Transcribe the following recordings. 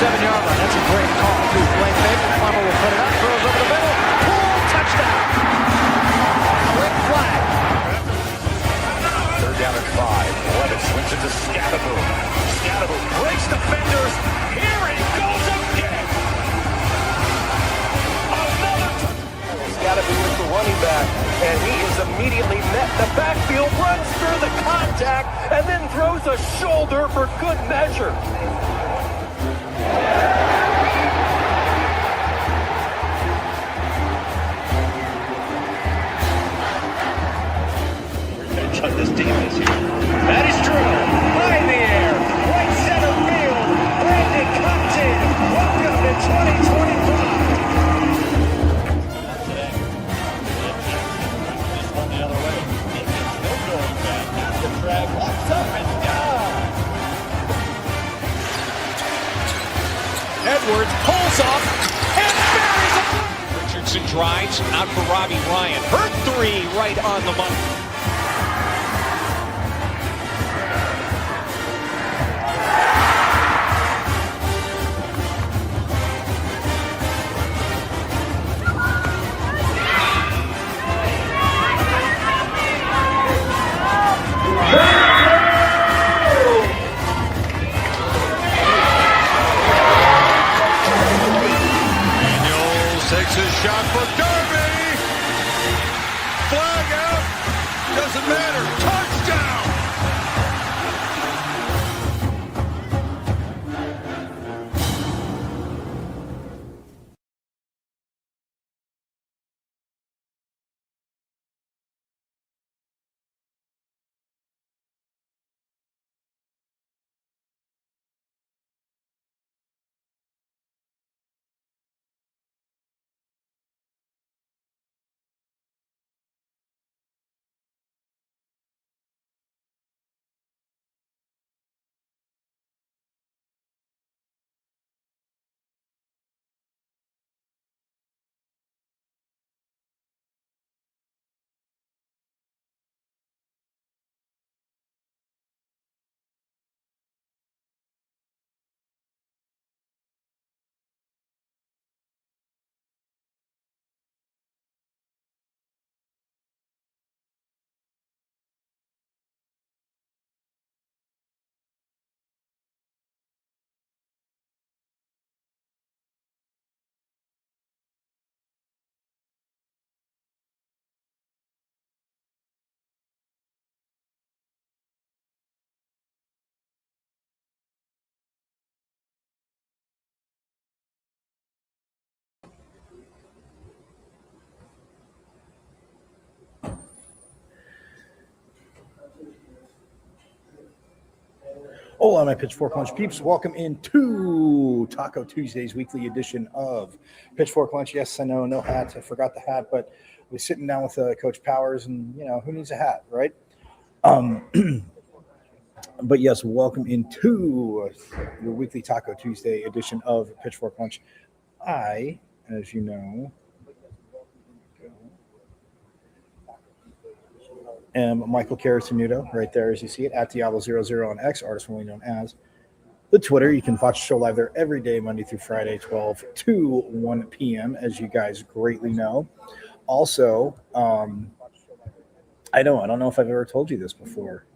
7-yard line. That's a great call. Two play fake. Plummer will put it up. Throws over the middle. Pull. Touchdown. Quick flag. 3rd down and 5. Levis swings it to Scadaboo. Scadaboo breaks defenders. Here he goes again. Another touchdown. Scadaboo is the running back, and he is immediately met in the backfield, runs through the contact, and then throws a shoulder for good measure. Chuck this defense here. That is true. High in the air. Right center field. Brandon Compton. Welcome to 2025. Today. Just run the other way. Still going back. After drag. Walks up and down. Edwards pulls off and buries it. Richardson drives out for Robbie Ryan. Hurt 3 right on the money. Takes his shot for Derby. Flag out. Doesn't matter. Touchdown. Hola, my Pitchfork Lunch peeps. Welcome into Taco Tuesday's weekly edition of Pitchfork Lunch. Yes, I know, no hat. I forgot the hat, but we're sitting down with Coach Powers, and, you know, who needs a hat, right? But yes, welcome into your weekly Taco Tuesday edition of Pitchfork Lunch. I, as you know, am Michael Caratanudo, right there as you see it, at Diablo00 on X, artist formerly known as the Twitter. You can watch the show live there every day, Monday through Friday, 12 to 1 p.m., as you guys greatly know. Also, I don't know if I've ever told you this before.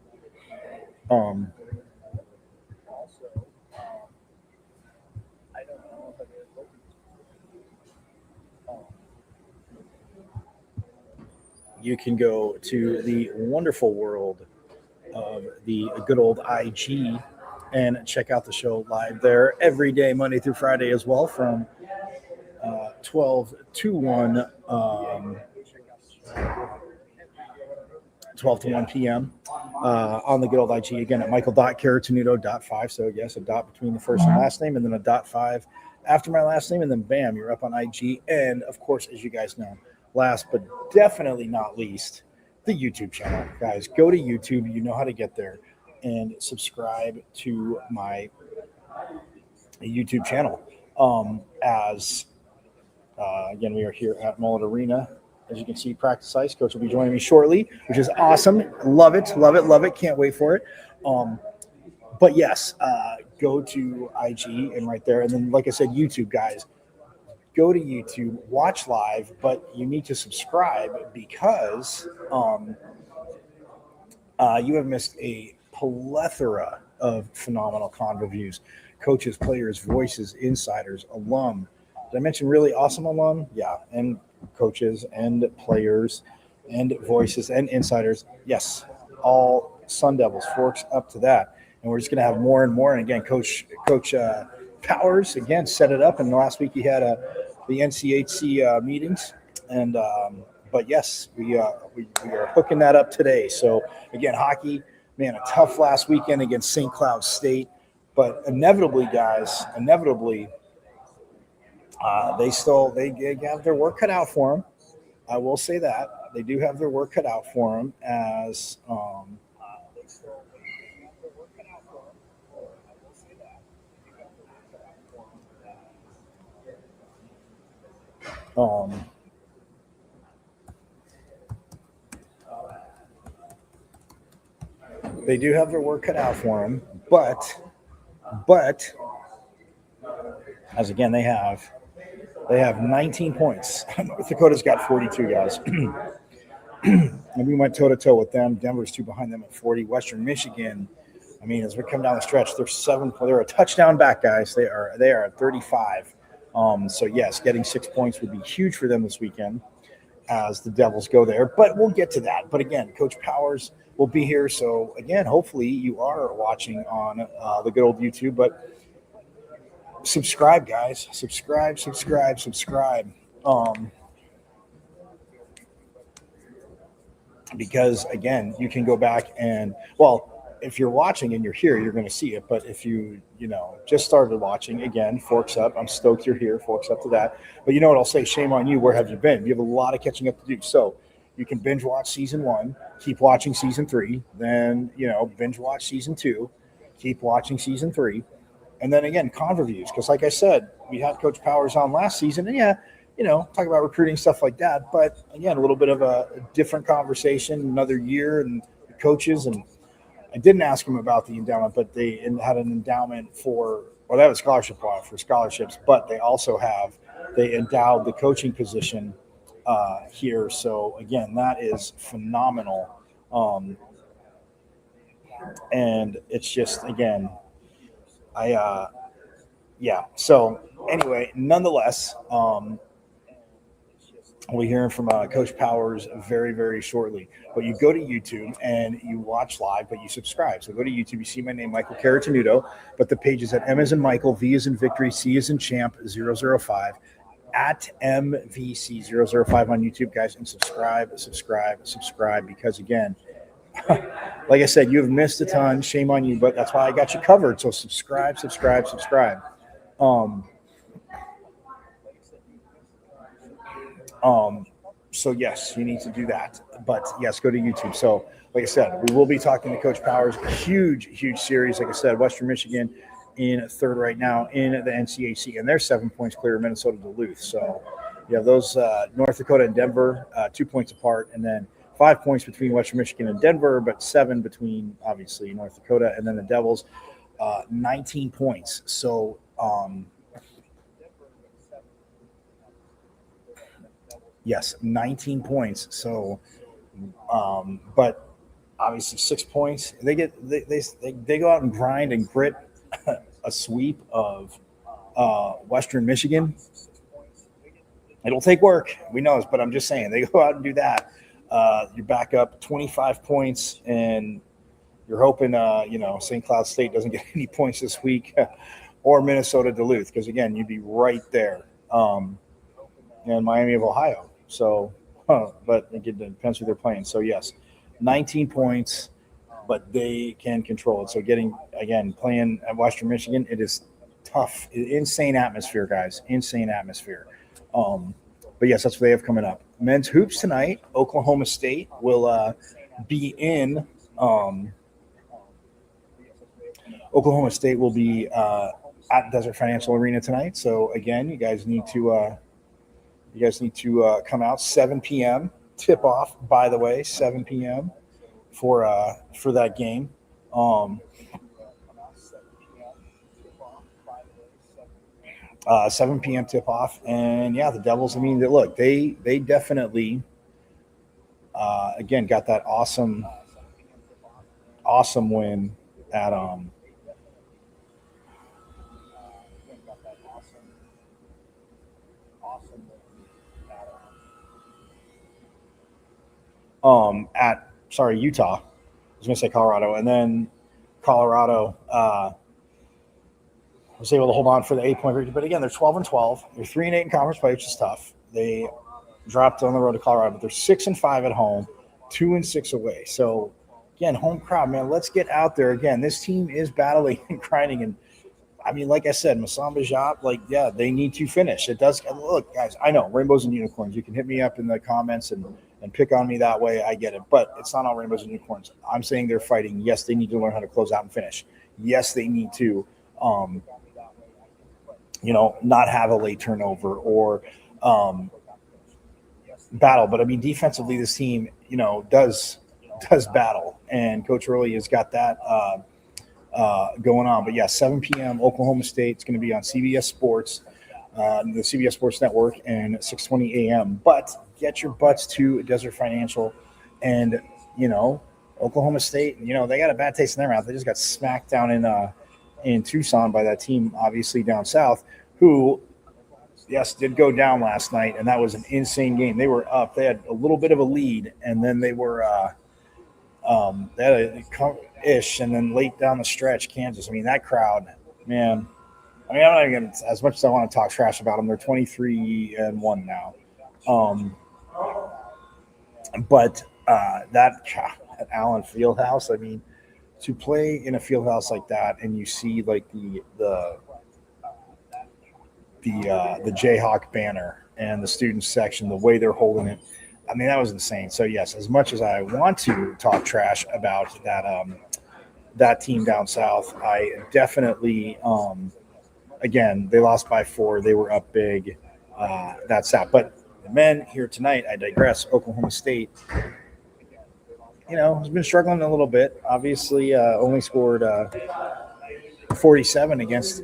You can go to the wonderful world of the good old IG and check out the show live there every day, Monday through Friday as well, from 12 to 1 p.m. On the good old IG, again, at michael.caratanudo.5. So, yes, a dot between the first and last name, and then a .5 after my last name, and then bam, you're up on IG. And, of course, as you guys know, last but definitely not least, the YouTube channel. Guys, go to YouTube. You know how to get there. And subscribe to my YouTube channel. Again, we are here at Mullet Arena. As you can see, practice ice. Coach will be joining me shortly, which is awesome. Love it, love it, love it. Can't wait for it. But yes, go to IG and right there. And then, like I said, YouTube, guys, go to YouTube, watch live, but you need to subscribe because you have missed a plethora of phenomenal con reviews, coaches, players, voices, insiders, alum. Did I mention really awesome alum? Yeah, and coaches and players and voices and insiders. Yes, all Sun Devils, Forks up to that. And we're just going to have more and more. And again, Coach Powers, again, set it up. And last week he had the NCHC meetings. And but yes, we are hooking that up today. So again, hockey, man, a tough last weekend against St. Cloud State, but inevitably, guys, they have their work cut out for them. I will say that they do have their work cut out for them as they do have their work cut out for them, but as again they have 19 points. North Dakota's got 42 guys. And we went toe to toe with them. Denver's 2 behind them at 40. Western Michigan, I mean, as we come down the stretch, they're a touchdown back, guys. They are at 35. So yes, getting 6 points would be huge for them this weekend as the Devils go there. But we'll get to that. But again, Coach Powers will be here. So again, hopefully you are watching on the good old YouTube. But subscribe, guys. Subscribe. Because again, you can go back and, well, if you're watching and you're here, you're going to see it. But if you just started watching, again, forks up. I'm stoked you're here. Forks up to that. But you know what I'll say? Shame on you. Where have you been? You have a lot of catching up to do. So you can binge watch season 1, keep watching season 3, then binge watch season 2, keep watching season 3, and then again con reviews. Because like I said, we had Coach Powers on last season, and talk about recruiting, stuff like that. But again, a little bit of a different conversation, another year, and the coaches. And I didn't ask him about the endowment, but they had an endowment that was scholarship for scholarships, but they endowed the coaching position here. So again, that is phenomenal. And it's just, again, So anyway, nonetheless, we'll be hearing from Coach Powers very, very shortly. But you go to YouTube and you watch live, but you subscribe. So go to YouTube. You see my name, Michael Caratanudo, but the page is at M as in Michael, V as in Victory, C as in Champ 005, at MVC005 on YouTube, guys. And subscribe, because again, like I said, you've missed a ton. Shame on you, but that's why I got you covered. So subscribe. So yes, you need to do that. But yes, go to YouTube. So like I said, we will be talking to Coach Powers. Huge series. Like I said, Western Michigan in third right now in the NCHC, and they're 7 points clear of Minnesota Duluth. So you have those North Dakota and Denver 2 points apart, and then 5 points between Western Michigan and Denver, but 7 between obviously North Dakota, and then the Devils 19 points. So yes, 19 points. So but obviously 6 points. They go out and grind and grit a sweep of Western Michigan. It'll take work, we know, but I'm just saying, they go out and do that. You're back up 25 points, and you're hoping, St. Cloud State doesn't get any points this week, or Minnesota Duluth, because again, you'd be right there, and Miami of Ohio. So, but it depends who they're playing. So yes, 19 points, but they can control it. So playing at Western Michigan, it is tough. Insane atmosphere, guys. Insane atmosphere. But yes, that's what they have coming up. Men's hoops tonight. Oklahoma State will be in. Oklahoma State will be at Desert Financial Arena tonight. So again, you guys need to come out 7 p.m. Tip off, by the way, 7 p.m. for that game. 7 p.m. tip off, and yeah, the Devils. I mean, look, they definitely again got that awesome win at at sorry Utah. I was going to say Colorado, and then Colorado was able to hold on for the 8-point victory. But again, they're 12-12. They're 3-8 in conference play, which is tough. They dropped on the road to Colorado, but they're 6-5 at home, 2-6 away. So again, home crowd, man, let's get out there again. This team is battling and grinding, and I mean, like I said, Masamba Jop, like, yeah, they need to finish. It does. Look, guys, I know rainbows and unicorns. You can hit me up in the comments and pick on me that way. I get it. But it's not all rainbows and unicorns. I'm saying they're fighting. Yes, they need to learn how to close out and finish. Yes, they need to, not have a late turnover or battle. But, I mean, defensively, this team, does battle. And Coach Early has got that going on. But yeah, 7 p.m. Oklahoma State. It's going to be on CBS Sports, the CBS Sports Network, and 6:20 a.m. But get your butts to Desert Financial, and Oklahoma State. They got a bad taste in their mouth. They just got smacked down in Tucson by that team, obviously down south, who yes did go down last night, and that was an insane game. They were up. They had a little bit of a lead, and then they were. They had a ish, and then late down the stretch, Kansas. I mean, that crowd, man. I mean, I'm not even as much as I want to talk trash about them. They're 23-1 now. But that at Allen Fieldhouse, I mean, to play in a fieldhouse like that, and you see like the Jayhawk banner and the student section, the way they're holding it. I mean, that was insane. So, yes, as much as I want to talk trash about that team down south, I definitely, again, they lost by 4. They were up big. That's that. But the men here tonight, I digress, Oklahoma State, has been struggling a little bit. Obviously, only scored 47 against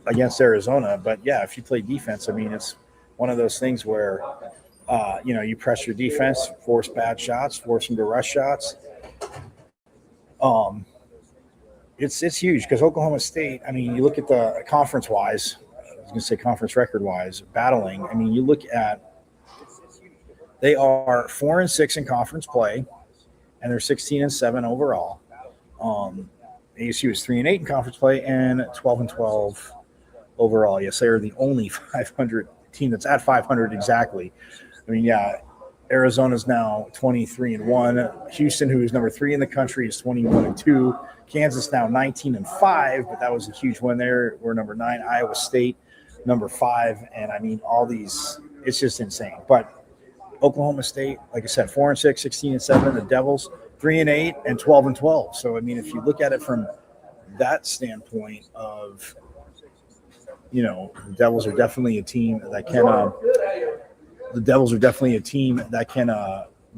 against Arizona. But yeah, if you play defense, I mean, it's one of those things where, you press your defense, force bad shots, force them to rush shots. It's huge because Oklahoma State, I mean, you look at the conference wise, I was going to say conference record wise, battling. I mean, you look at, they are 4-6 in conference play, and they're 16-7 overall. ASU is 3-8 in conference play and 12-12 overall. Yes, they are the only 500 team that's at 500 exactly. I mean, yeah, Arizona's now 23-1. Houston, who is number 3 in the country, is 21-2. Kansas now 19-5, but that was a huge win there. We're number 9. Iowa State, number 5. And I mean, all these, it's just insane. But Oklahoma State, like I said, 4-6, 16-7. The Devils, 3-8 and 12-12. So I mean, if you look at it from that standpoint of, the Devils are definitely a team that can. The Devils are definitely a team that can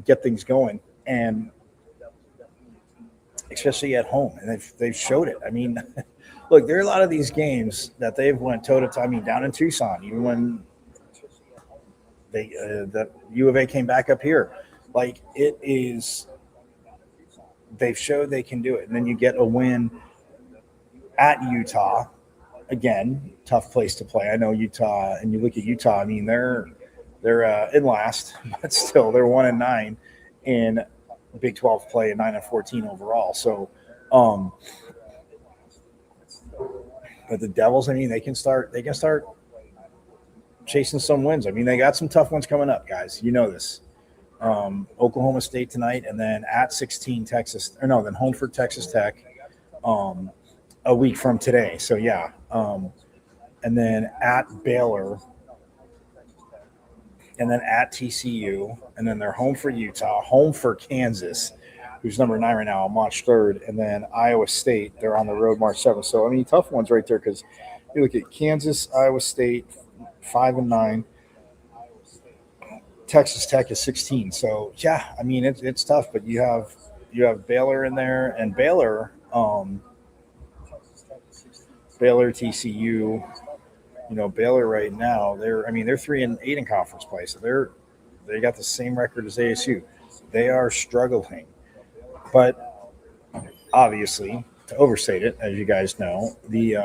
get things going, and especially at home, and they've showed it. I mean, look, there are a lot of these games that they've went toe to toe. I mean, down in Tucson, even when the U of A came back up here, like it is. They've showed they can do it, and then you get a win at Utah. Again, tough place to play. I know Utah, and you look at Utah. I mean, they're in last, but still they're 1-9 in Big 12 play and 9-14 overall. So, but the Devils, I mean, they can start chasing some wins. I mean, they got some tough ones coming up, guys. You know this. Oklahoma State tonight, and then at 16 Texas, or no, then home for Texas Tech a week from today. So yeah, and then at Baylor, and then at TCU, and then they're home for Utah, home for Kansas, who's number 9 right now, March 3rd, and then Iowa State, they're on the road March 7th. So I mean, tough ones right there because you look at Kansas, Iowa State, 5-9. Texas Tech is 16. So, yeah, I mean, it's tough, but you have you have Baylor in there, and Baylor, TCU. Baylor right now, they're 3-8 in conference play, so they got the same record as ASU. They are struggling, but obviously, to overstate it, as you guys know, the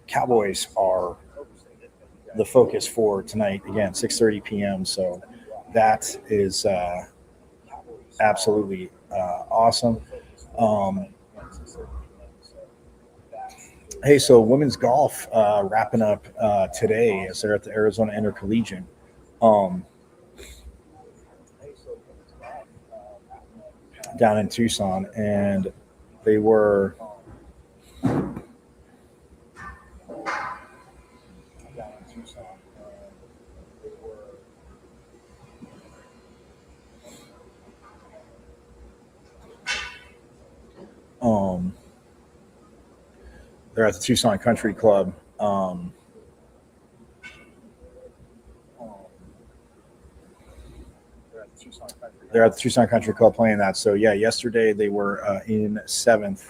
Cowboys are the focus for tonight. Again, 6:30 p.m. So that is absolutely awesome. Hey, so women's golf wrapping up today as they're at the Arizona Intercollegiate. Down in Tucson, and they were they're at the Tucson Country Club. They're at the Tucson Country Club playing that. So yeah, yesterday they were in 7th.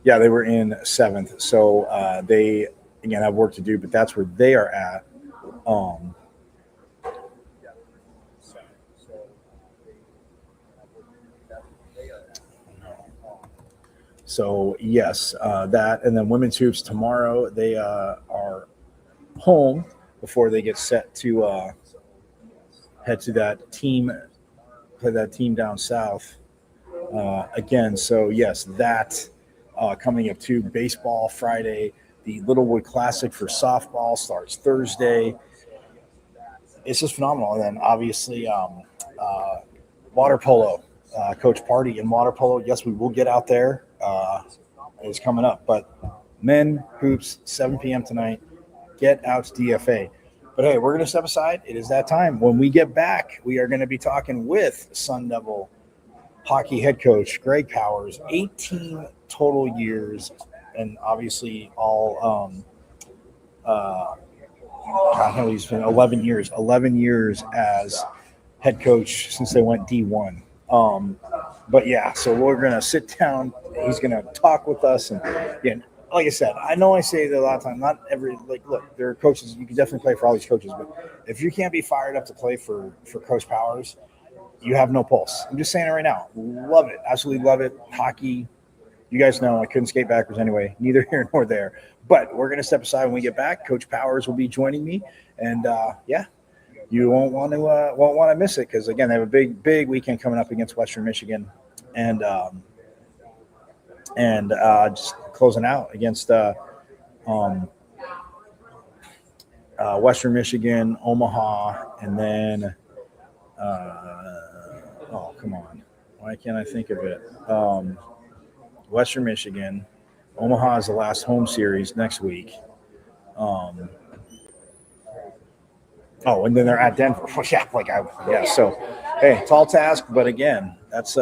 Yeah, they were in 7th. So they, again, have work to do, but that's where they are at. So yes, that, and then women's hoops tomorrow. They are home before they get set to head to that team, play that team down south again. So yes, that coming up to baseball Friday. The Littlewood Classic for softball starts Thursday. It's just phenomenal. And then obviously water polo, Coach Party in water polo. Yes, we will get out there. Is coming up, but men hoops 7 p.m. tonight. Get out to DFA. But hey, we're going to step aside. It is that time. When we get back, we are going to be talking with Sun Devil hockey head coach Greg Powers. 18 total years, and obviously all I know he's been 11 years. 11 years as head coach since they went D1. But yeah, so we're gonna sit down. He's gonna talk with us, and again, like I said, I know I say it a lot of times. Not every look, there are coaches. You can definitely play for all these coaches, but if you can't be fired up to play for Coach Powers, you have no pulse. I'm just saying it right now. Love it, absolutely love it. Hockey, you guys know I couldn't skate backwards anyway. Neither here nor there. But we're gonna step aside when we get back. Coach Powers will be joining me, and yeah. You won't want to miss it because again they have a big weekend coming up against Western Michigan, and just closing out against Western Michigan, Omaha, and then oh come on, why can't I think of it? Western Michigan, Omaha is the last home series next week. Oh, and then they're at Denver. Yeah. So, hey, tall task, but again, that's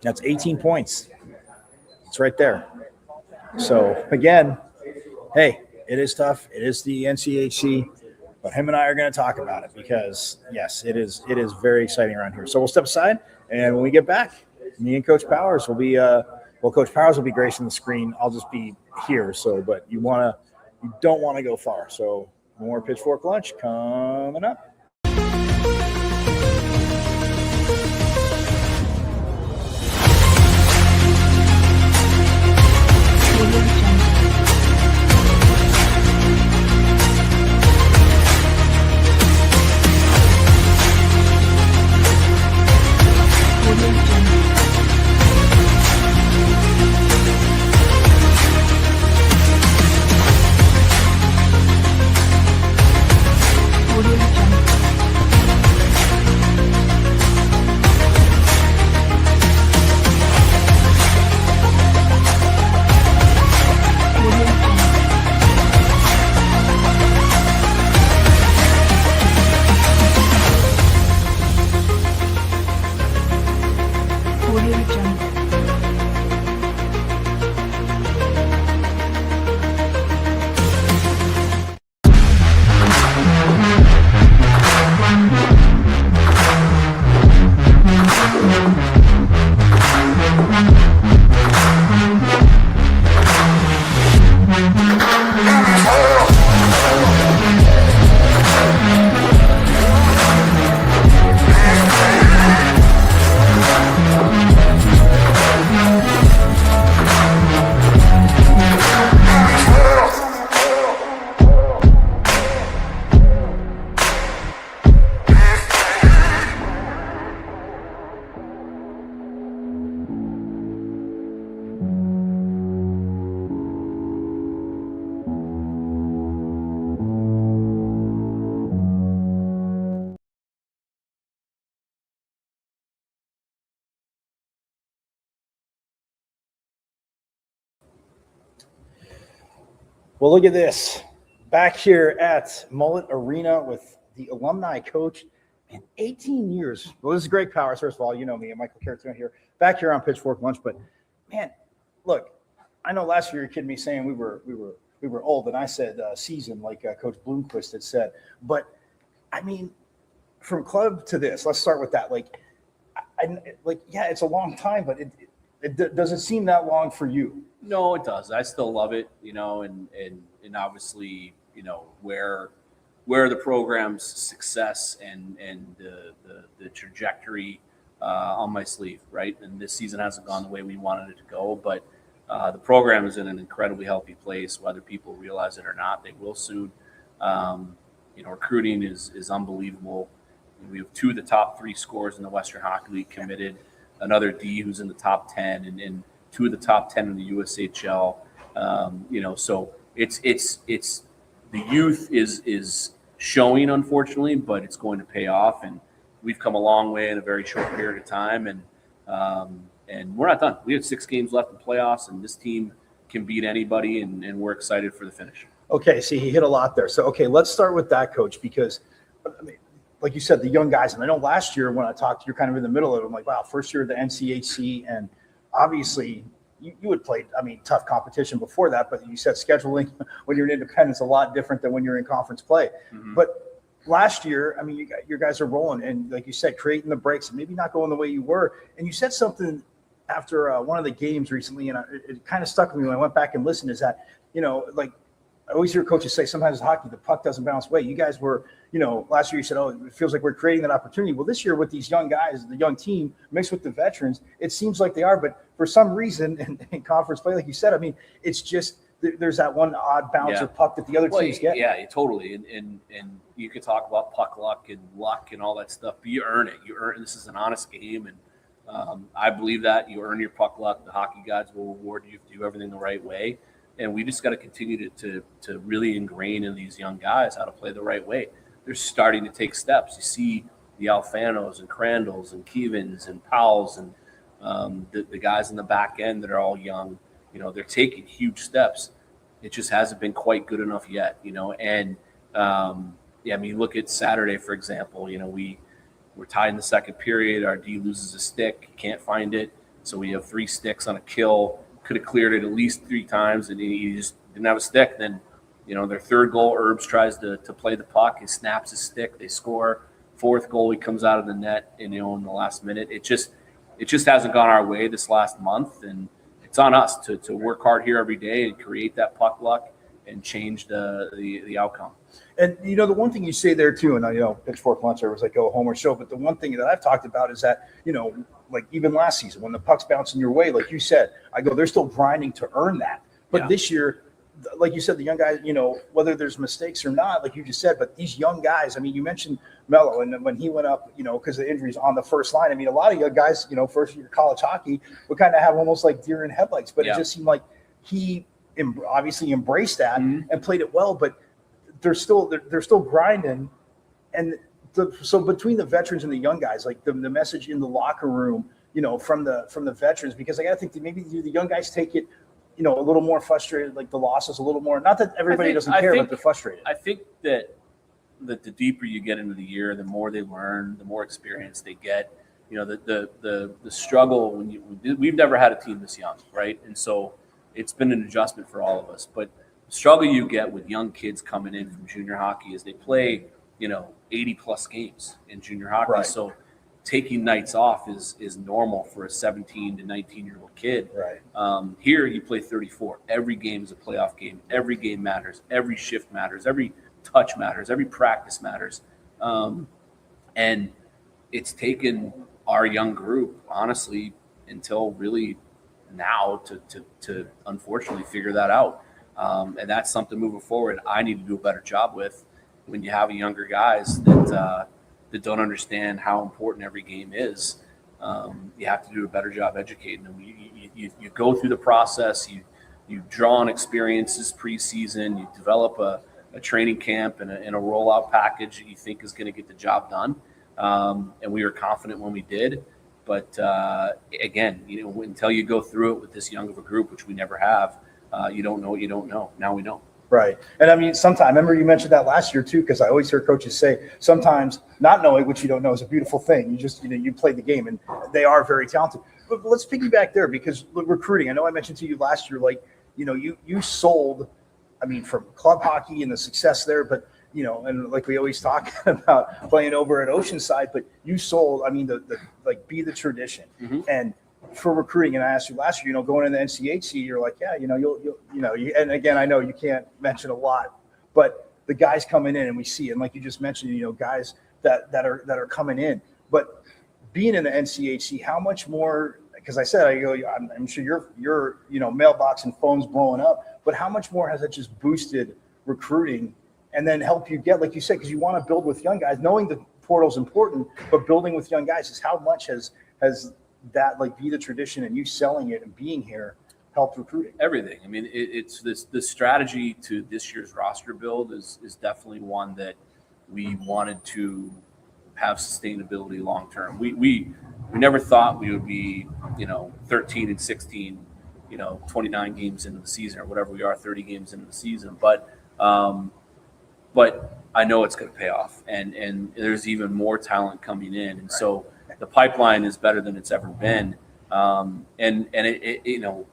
18 points. It's right there. So again, hey, it is tough. It is the NCHC, but him and I are going to talk about it because yes, it is very exciting around here. So we'll step aside, and when we get back, me and Coach Powers will be Coach Powers will be gracing the screen. I'll just be here. So, but you don't want to go far. So more Pitchfork Lunch coming up. Audio Jungle. Well, look at this. Back here at Mullet Arena with the alumni coach. Man, 18 years. Well, this is Greg Powers. First of all, you know me and Michael Caratino here. Back here on Pitchfork Lunch. But, man, look, I know last year you were kidding me saying we were old, and I said seasoned, like Coach Bloomquist had said. But, I mean, from club to this, let's start with that. Yeah, it's a long time, but it doesn't seem that long for you. No, it does. I still love it, and obviously, where the program's success and the trajectory on my sleeve, right? And this season hasn't gone the way we wanted it to go, but the program is in an incredibly healthy place. Whether people realize it or not, they will soon. Recruiting is unbelievable. We have 2 of the top 3 scorers in the Western Hockey League committed, another D who's in the top 10, and 2 of the top 10 in the USHL. So it's the youth is showing, unfortunately, but it's going to pay off, and we've come a long way in a very short period of time, and we're not done. We have 6 games left in playoffs, and this team can beat anybody, and we're excited for the finish. Okay, see, he hit a lot there. So, okay, let's start with that, Coach, because I mean, like you said, the young guys, and I know last year when I talked, you're kind of in the middle of it. I'm like, wow, first year of the NCHC, and obviously you had played, tough competition before that, but you said scheduling when you're in independence a lot different than when you're in conference play. Mm-hmm. But last year, your guys are rolling, and like you said, creating the breaks, and maybe not going the way you were. And you said something after one of the games recently, and it kind of stuck with me when I went back and listened, is that, I always hear coaches say sometimes in hockey, the puck doesn't bounce away. You guys were, last year you said, oh, it feels like we're creating that opportunity. Well, this year with these young guys, the young team mixed with the veterans, it seems like they are. But for some reason in conference play, like you said, it's just there's that one odd bounce or puck that the other teams get. Yeah, totally. And you could talk about puck luck and all that stuff, but you earn it. This is an honest game. And I believe that you earn your puck luck. The hockey gods will reward you if you do everything the right way. And we just got to continue to really ingrain in these young guys how to play the right way. They're starting to take steps. You see the Alfanos and Crandalls and Kevins and Powells and the guys in the back end that are all young. They're taking huge steps. It just hasn't been quite good enough yet. And look at Saturday, for example. We're tied in the second period. Our D loses a stick, can't find it. So we have 3 sticks on a kill. Could have cleared it at least 3 times, and he just didn't have a stick. Then, their third goal, Herbs tries to play the puck. He snaps his stick. They score. 4th goal, he comes out of the net, in the last minute. It just hasn't gone our way this last month, and it's on us to work hard here every day and create that puck luck and change the outcome. And, the one thing you say there, too, and, Pitchfork Lunch, there was like a Homer show, but the one thing that I've talked about is that, like even last season, when the puck's bouncing your way, like you said, I go, they're still grinding to earn that. But this year, like you said, the young guys, whether there's mistakes or not, like you just said, but these young guys, you mentioned Mello, and when he went up, because of the injuries on the first line, a lot of young guys, first year college hockey would kind of have almost like deer in headlights, but it just seemed like he obviously embraced that and played it well, but they're still grinding. And so between the veterans and the young guys, like the message in the locker room, from the veterans, because I got to think that maybe the young guys take it, a little more frustrated, like the losses a little more. Not that everybody doesn't care, but they're frustrated. I think that the deeper you get into the year, the more they learn, the more experience they get. The struggle we've never had a team this young, right? And so it's been an adjustment for all of us. But the struggle you get with young kids coming in from junior hockey is they play 80 plus games in junior hockey. Right. So taking nights off is normal for a 17 to 19-year-old kid. Right. Here you play 34. Every game is a playoff game. Every game matters. Every shift matters. Every touch matters. Every practice matters. And it's taken our young group, honestly, until really now to unfortunately figure that out. And that's something moving forward I need to do a better job with. When you have younger guys that don't understand how important every game is, you have to do a better job educating them. You go through the process, you draw on experiences preseason, you develop a training camp and a rollout package that you think is going to get the job done. And we were confident when we did. But again, until you go through it with this young of a group, which we never have, you don't know what you don't know. Now we know. Right. And I mean, sometimes, I remember you mentioned that last year too, because I always hear coaches say sometimes not knowing what you don't know is a beautiful thing. You just, you play the game, and they are very talented. But let's piggyback there, because recruiting, I know I mentioned to you last year, like, you sold, I mean, from club hockey and the success there, but, and like we always talk about playing over at Oceanside, but you sold, I mean, the like, be the tradition. Mm-hmm. And for recruiting, and I asked you last year, going in the NCHC, you're like, yeah, and again, I know you can't mention a lot, but the guys coming in, and we see, and like you just mentioned, guys that are coming in, but being in the NCHC, how much more? Because I said, I'm sure your mailbox and phones blowing up, but how much more has it just boosted recruiting, and then help you get, like you said, because you want to build with young guys, knowing the portal's important, but building with young guys is how much has that, like, be the tradition and you selling it and being here helped recruiting? Everything. I mean, it's this strategy to this year's roster build is definitely one that we wanted to have sustainability long term. We never thought we would be 13 and 16, 29 games into the season or whatever we are, 30 games into the season, but I know it's going to pay off, and there's even more talent coming in, and right. So the pipeline is better than it's ever been. And it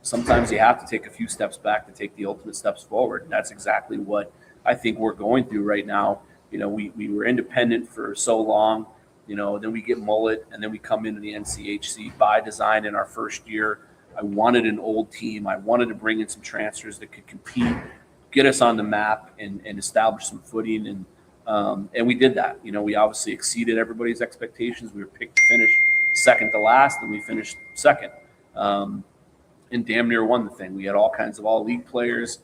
sometimes you have to take a few steps back to take the ultimate steps forward. And that's exactly what I think we're going through right now. We were independent for so long, then we get mullet, and then we come into the NCHC by design in our first year. I wanted an old team. I wanted to bring in some transfers that could compete, get us on the map, and establish some footing. And we did that. We obviously exceeded everybody's expectations. We were picked to finish second to last, and we finished second. And damn near won the thing. We had all kinds of all-league players.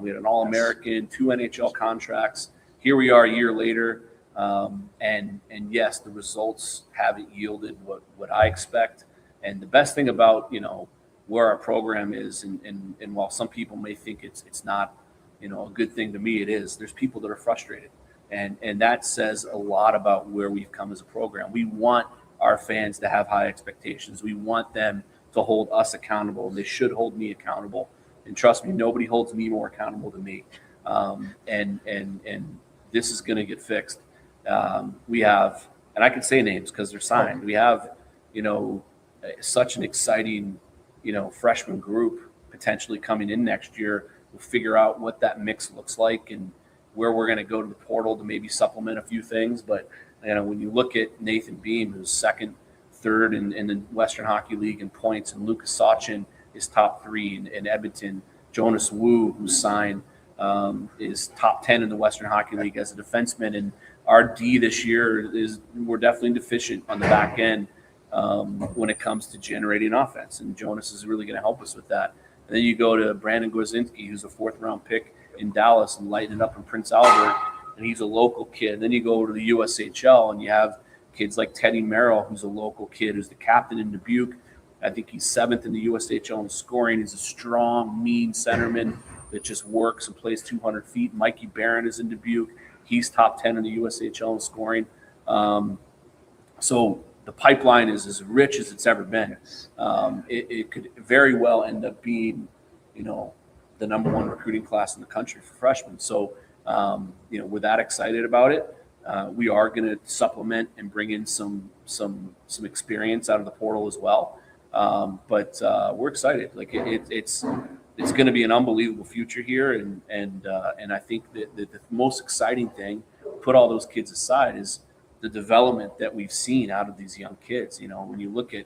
We had an All-American, 2 NHL contracts. Here we are a year later, and yes, the results haven't yielded what I expect. And the best thing about where our program is, and while some people may think it's not a good thing, to me it is. There's people that are frustrated. And that says a lot about where we've come as a program. We want our fans to have high expectations. We want them to hold us accountable. They should hold me accountable. And trust me, nobody holds me more accountable than me. And this is going to get fixed. We have, and I can say names because they're signed. We have, such an exciting, freshman group potentially coming in next year. We'll figure out what that mix looks like and where we're going to go to the portal to maybe supplement a few things. But, when you look at Nathan Beam, who's second, third in the Western Hockey League in points, and Lucas Sachin is top 3 in Edmonton. Jonas Wu, who's signed, is top 10 in the Western Hockey League as a defenseman. And our D this year we're definitely deficient on the back end when it comes to generating offense. And Jonas is really going to help us with that. And then you go to Brandon Gwozdzinski, who's a 4th-round pick in Dallas and lighting it up in Prince Albert, and he's a local kid. And then you go over to the USHL, and you have kids like Teddy Merrill, who's a local kid, who's the captain in Dubuque. I think he's 7th in the USHL in scoring. He's a strong, mean centerman that just works and plays 200 feet. Mikey Barron is in Dubuque. He's top 10 in the USHL in scoring. So the pipeline is as rich as it's ever been. It could very well end up being, the number 1 recruiting class in the country for freshmen. So, we're that excited about it. We are going to supplement and bring in some experience out of the portal as well. But we're excited. Like it's going to be an unbelievable future here. And I think that the most exciting thing, put all those kids aside, is the development that we've seen out of these young kids. When you look at,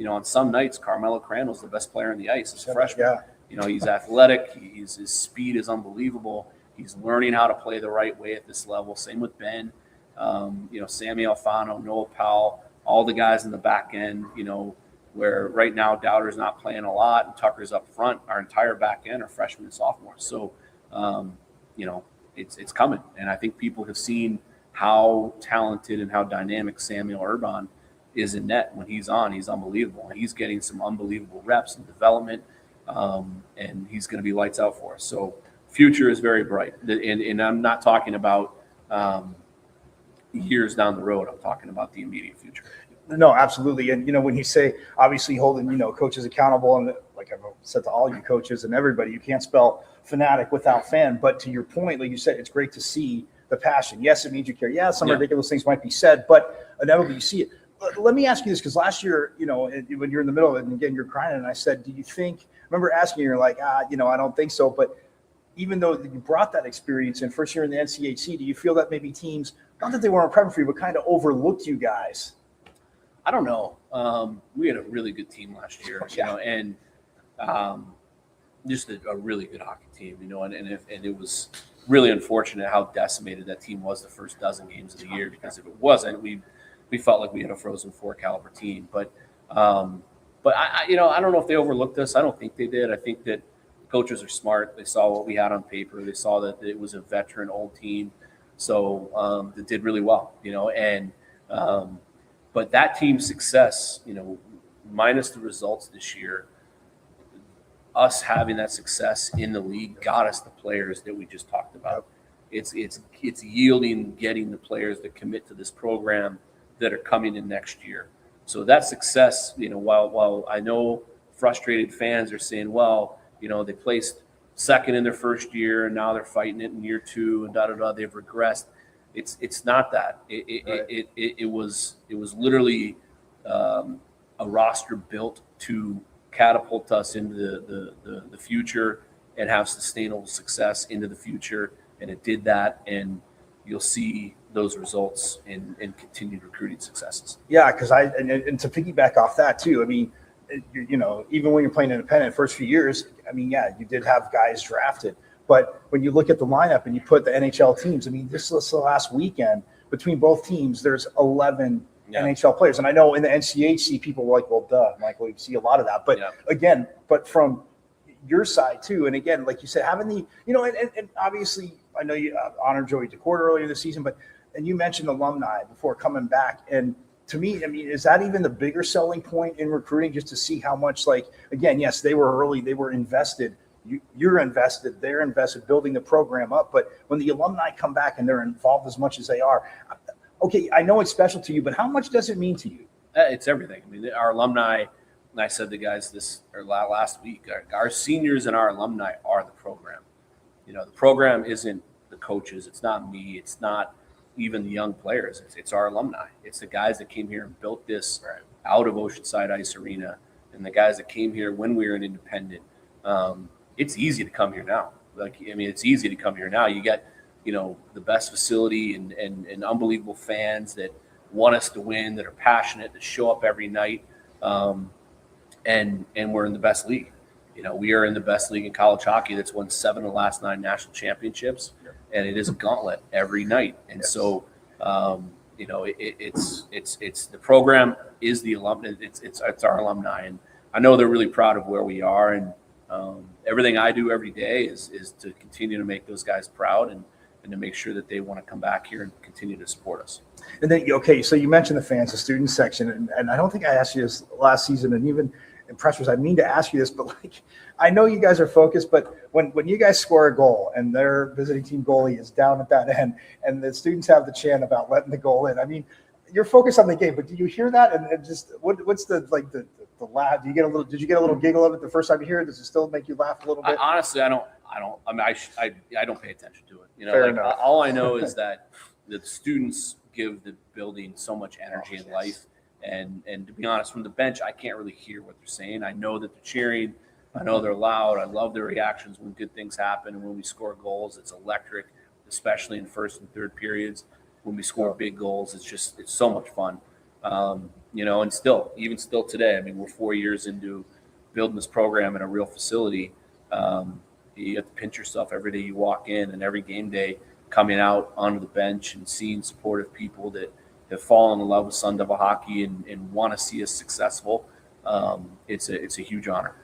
on some nights, Carmelo Crandall's the best player on the ice as a freshman. Yeah. He's athletic. His speed is unbelievable. He's learning how to play the right way at this level. Same with Ben. Sammy Alfano, Noah Powell, all the guys in the back end, where right now Dowder's not playing a lot and Tucker's up front. Our entire back end are freshmen and sophomores. So, it's coming. And I think people have seen how talented and how dynamic Samuel Urban is in net. When he's on, he's unbelievable. And he's getting some unbelievable reps and development, and he's going to be lights out for us. So future is very bright. And I'm not talking about years down the road. I'm talking about the immediate future. No, absolutely. And, when you say obviously holding, coaches accountable, and like I've said to all you coaches and everybody, you can't spell fanatic without fan. But to your point, like you said, it's great to see the passion. Yes, it means you care. Yeah, some ridiculous things might be said, but inevitably you see it. Let me ask you this, because last year, when you're in the middle of it, and again, you're crying, and I said, do you think, I remember asking you, you're like, I don't think so. But even though you brought that experience in first year in the NCHC, do you feel that maybe teams, not that they weren't prepping for you, but kind of overlooked you guys? I don't know. We had a really good team last year, and just a really good hockey team, and it was really unfortunate how decimated that team was the first dozen games of the year, because if it wasn't, we felt like we had a Frozen Four caliber team. But I don't know if they overlooked us. I don't think they did. I think that coaches are smart. They saw what we had on paper. They saw that it was a veteran old team, so that did really well, but that team's success, minus the results this year, us having that success in the league got us the players that we just talked about. It's yielding, getting the players that commit to this program that are coming in next year. So that success, while I know frustrated fans are saying, well, they placed second in their first year and now they're fighting it in year two and they've regressed. It's not that. It was literally a roster built to catapult us into the future and have sustainable success into the future, and it did that, and you'll see those results in continued recruiting successes. Yeah, because and to piggyback off that too, I mean, even when you're playing independent first few years, I mean, yeah, you did have guys drafted, but when you look at the lineup and you put the NHL teams, I mean, this was the last weekend between both teams, there's 11 NHL players. And I know in the NCHC, people were like, well, duh, Michael, you see a lot of that. But again, but from your side too, and again, like you said, having the, and obviously I know you honored Joey DeCourt earlier this season, and you mentioned alumni before coming back. And to me, I mean, is that even the bigger selling point in recruiting, just to see how much, like, again, yes, they were early, they were invested. You're invested, they're invested, building the program up. But when the alumni come back and they're involved as much as they are, okay, I know it's special to you, but how much does it mean to you? It's everything. I mean, our alumni, and I said to guys last week, our seniors and our alumni are the program. The program isn't the coaches. It's not me. It's not even the young players. It's our alumni. It's the guys that came here and built this out of Oceanside Ice Arena, and the guys that came here when we were an independent. It's easy to come here now. It's easy to come here now. You get, the best facility and unbelievable fans that want us to win, that are passionate, that show up every night. And we're in the best league. We are in the best league in college hockey that's won 7 of the last 9 national championships, and it is a gauntlet every night. And so, it's the program is the alumni. It's our alumni, and I know they're really proud of where we are. And everything I do every day is to continue to make those guys proud and to make sure that they want to come back here and continue to support us. And then, okay, so you mentioned the fans, the student section, and I don't think I asked you this last season, and even in pressures, I mean to ask you this, but like, I know you guys are focused, but when you guys score a goal and their visiting team goalie is down at that end and the students have the chant about letting the goal in, I mean, you're focused on the game, but do you hear that? And just what's the laugh? Did you get a little giggle of it the first time you hear it? Does it still make you laugh a little bit? Honestly, I don't. I mean, I don't pay attention to it. Fair enough. All I know is that the students give the building so much energy and life. And to be honest, from the bench, I can't really hear what they're saying. I know that they're cheering. I know they're loud. I love their reactions when good things happen and when we score goals. It's electric, especially in first and third periods. When we score big goals, it's so much fun. And even still today, I mean, we're 4 years into building this program in a real facility. You have to pinch yourself every day you walk in, and every game day coming out onto the bench and seeing supportive people that have fallen in love with Sun Devil hockey and want to see us successful. It's a huge honor.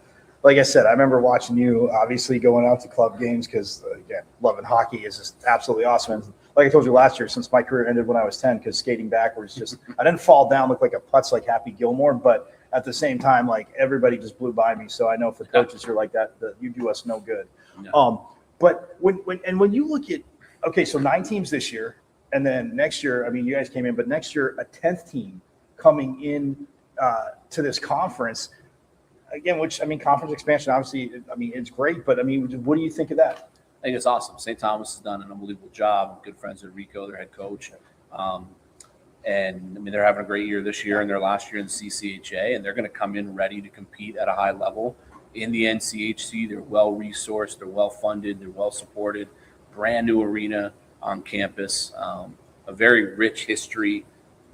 Like I said, I remember watching you obviously going out to club games because, again, loving hockey is just absolutely awesome. And like I told you last year, since my career ended when I was 10, because skating backwards just – I didn't fall down, look like a putz like Happy Gilmore, but at the same time, like, everybody just blew by me. So I know for coaches who are like that, you do us no good. No. But when you look at – okay, so 9 teams this year, and then next year, I mean, you guys came in, but next year a 10th team coming in to this conference – again, which, I mean, conference expansion, obviously, I mean, it's great, but I mean, what do you think of that? I think it's awesome. St. Thomas has done an unbelievable job. I'm good friends with Rico, their head coach. And I mean, they're having a great year this year and their last year in the CCHA, and they're going to come in ready to compete at a high level in the NCHC. They're well resourced, they're well funded, they're well supported. Brand new arena on campus, a very rich history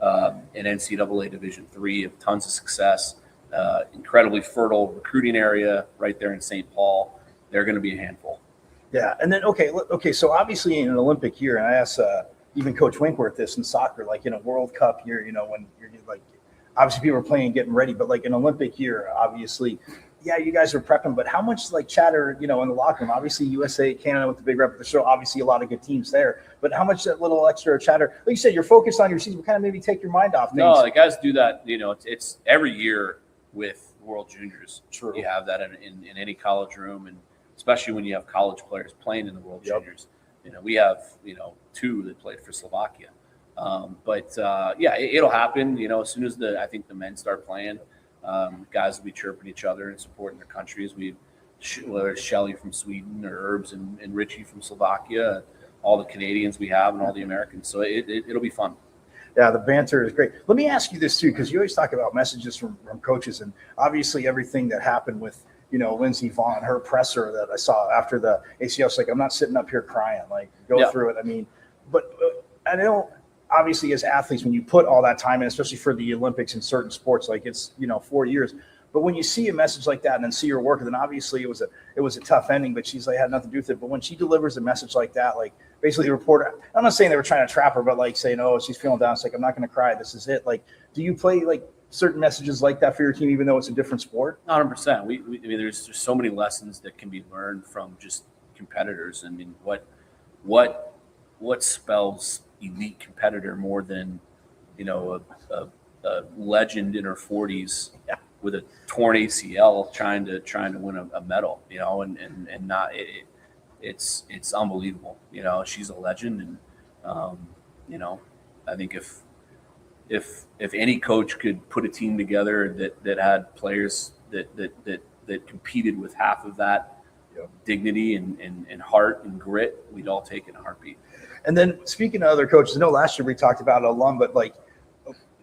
in NCAA Division III of tons of success, incredibly fertile recruiting area right there in St. Paul. They're going to be a handful. Yeah, and then okay. So obviously in an Olympic year, and I asked even Coach Winkworth this in soccer, like in a World Cup year, when you're like, obviously people are playing, getting ready, but like an Olympic year, obviously, yeah, you guys are prepping, but how much like chatter, in the locker room? Obviously, USA, Canada with the big rep, there's still obviously a lot of good teams there, but how much that little extra chatter? Like you said, you're focused on your season, but kind of maybe take your mind off things. No, the guys do that. It's every year with World Juniors. True. You have that in any college room, and especially when you have college players playing in the World Juniors. We have, 2 that played for Slovakia. Yeah, it'll happen. As soon as I think the men start playing, guys will be chirping each other and supporting their countries. Whether it's Shelley from Sweden or Herbs and Richie from Slovakia, all the Canadians we have and all the Americans. So it'll be fun. Yeah, the banter is great. Let me ask you this too, because you always talk about messages from coaches, and obviously everything that happened with Lindsey Vaughn, her presser that I saw after the ACL. It's like, I'm not sitting up here crying. Like, go through it. I mean, but I know obviously as athletes, when you put all that time in, especially for the Olympics in certain sports, like it's 4 years. But when you see a message like that and then see her work, then obviously it was a tough ending. But she's like had nothing to do with it. But when she delivers a message like that, like basically the reporter, I'm not saying they were trying to trap her, but like saying, oh, she's feeling down. It's like, I'm not going to cry. This is it. Like, do you play like certain messages like that for your team, even though it's a different sport? 100%. I mean, there's so many lessons that can be learned from just competitors. I mean, what spells elite competitor more than a legend in her 40s with a torn ACL trying to win a medal, and not it's unbelievable. She's a legend, and I think if any coach could put a team together that had players that competed with half of that dignity and heart and grit, we'd all take it in a heartbeat. And then speaking of other coaches, I know last year we talked about an alum, but like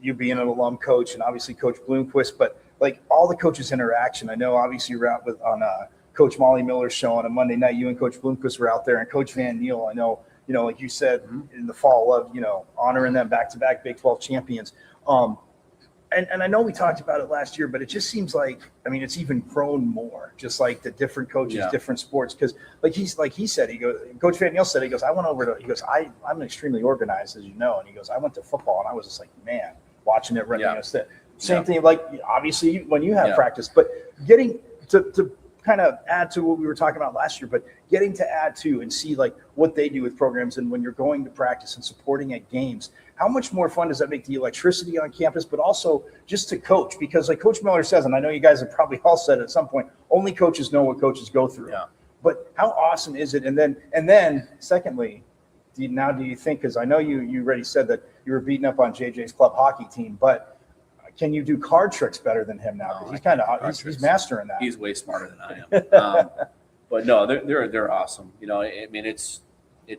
you being an alum coach and obviously Coach Bloomquist, but like all the coaches' interaction. I know obviously you were out on Coach Molly Miller's show on a Monday night. You and Coach Bloomquist were out there, and Coach Van Neal, I know, like you said in the fall of, honoring them back-to-back Big 12 champions. And I know we talked about it last year, but it just seems like, I mean, it's even grown more, just like the different coaches, different sports. Because he said, Coach Van Neal said, I went over to, I'm extremely organized, as you know. And he goes, I went to football and I was just like, man, watching it run. Same thing, like obviously when you have practice, but getting to kind of add to what we were talking about last year, but getting to add to and see like what they do with programs, and when you're going to practice and supporting at games, how much more fun does that make the electricity on campus, but also just to coach? Because like Coach Miller says, and I know you guys have probably all said at some point, only coaches know what coaches go through. Yeah. But how awesome is it? And then secondly, do you think, because I know you already said that you were beating up on JJ's club hockey team, but can you do card tricks better than him now? Because he's mastering that. He's way smarter than I am. But no, they're awesome. I mean, it's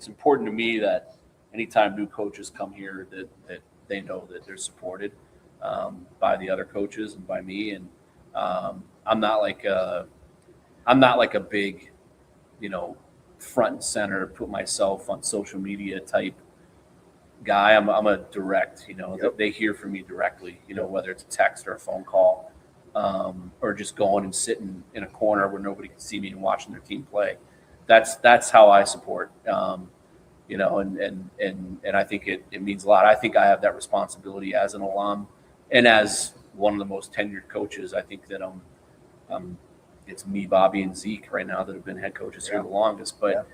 important to me that anytime new coaches come here, that they know that they're supported by the other coaches and by me. And I'm not like a big, front and center, put myself on social media type guy. I'm a direct, they hear from me directly, whether it's a text or a phone call, or just going and sitting in a corner where nobody can see me and watching their team play. That's how I support, and I think it means a lot. I think I have that responsibility as an alum and as one of the most tenured coaches. I think that it's me, Bobby, and Zeke right now that have been head coaches here the longest, but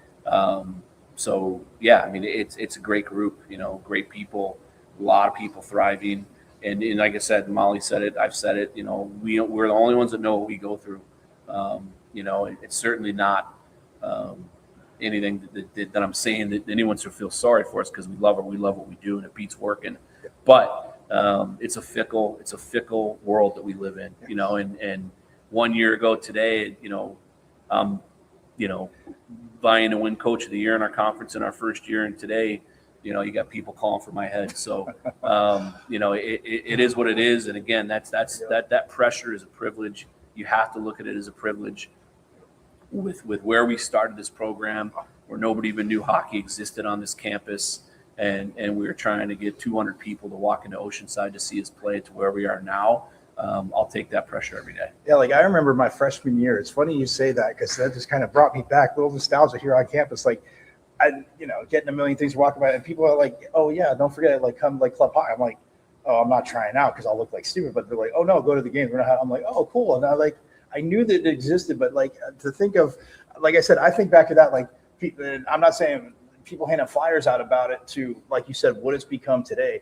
so yeah, I mean, it's a great group, great people, a lot of people thriving. And like I said, Molly said it, I've said it, we're the only ones that know what we go through. It's certainly not anything that I'm saying that anyone should feel sorry for us, because we love what we do, and it beats working. But it's a fickle world that we live in, and 1 year ago today, vying to win Coach of the Year in our conference in our first year, and today, you got people calling for my head. So, it is what it is. And again, that pressure is a privilege. You have to look at it as a privilege. With where we started this program, where nobody even knew hockey existed on this campus, and we were trying to get 200 people to walk into Oceanside to see us play, to where we are now. I'll take that pressure every day. Yeah, like I remember my freshman year. It's funny you say that, because that just kind of brought me back, a little nostalgia here on campus. Like, getting a million things to walk about, and people are like, "Oh yeah, don't forget, like come like club hockey." I'm like, "Oh, I'm not trying out because I'll look like stupid." But they're like, "Oh no, go to the games." I'm like, "Oh cool." And I knew that it existed, but like to think of, like I said, I think back to that. Like, I'm not saying people handing flyers out about it to, like you said, what it's become today.